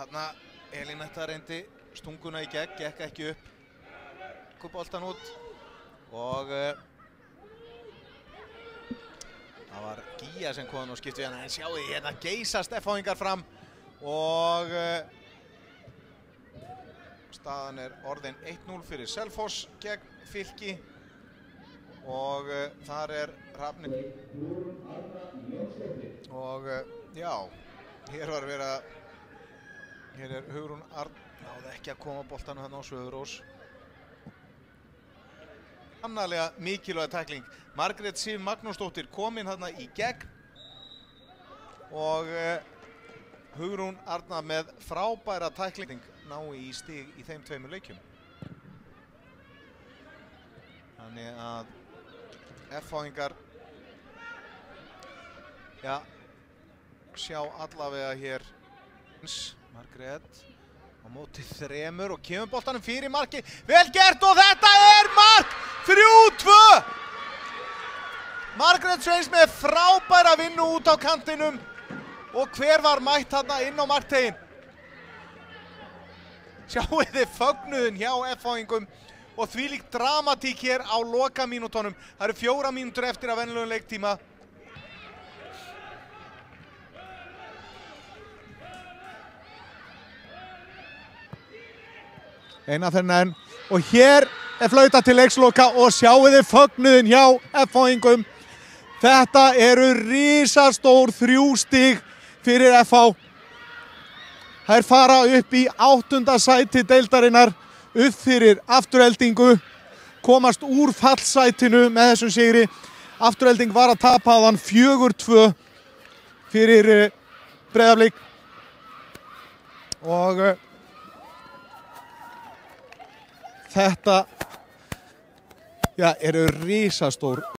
Þarna Elínetta reyndi stunguna í gegn, gekk ekki upp. Boltan út og það var Gíja sem kom og skipti við hana, en sjáu þið hérna geysast F-háingar fram og staðan er orðin 1-0 fyrir Selfoss gegn Fylki og þar er Hrafnir og já, hér er Hugrún náði ekki að koma boltanum þarna á Söðurós. Annarlega mikilvæg tækling. Margrét Sif Magnúsdóttir komin þarna í gegn og Hugrún Arna með frábæra tækling nái í stig í þeim tveimur leikjum. Þannig að F-háingar sjá allavega hér Margrét á móti þremur og kemur boltanum fyrir marki. Vel gert og þetta er mark! 3-2! Margrét Sveins með frábæra vinnu út á kantinum og hver var mætt þarna inn á marktegin? Sjáu þið fögnuðin hjá F-háingum og þvílík dramatík hér á lokamínútonum. Það eru 4 mínútur eftir af venjulegum leiktíma. Eina fyrir enn og hér er flautað til leiksloka og sjáu þið fögnuðin hjá F-háingum. Þetta eru risastór 3 stig fyrir FH. Þær fara upp í 8. sæti deildarinnar, upp fyrir Aftureldingu, komast úr fallsætinu með þessum sigri. Afturelding var að tapa þaðan 4-2 fyrir Breiðablik og þetta eru risastór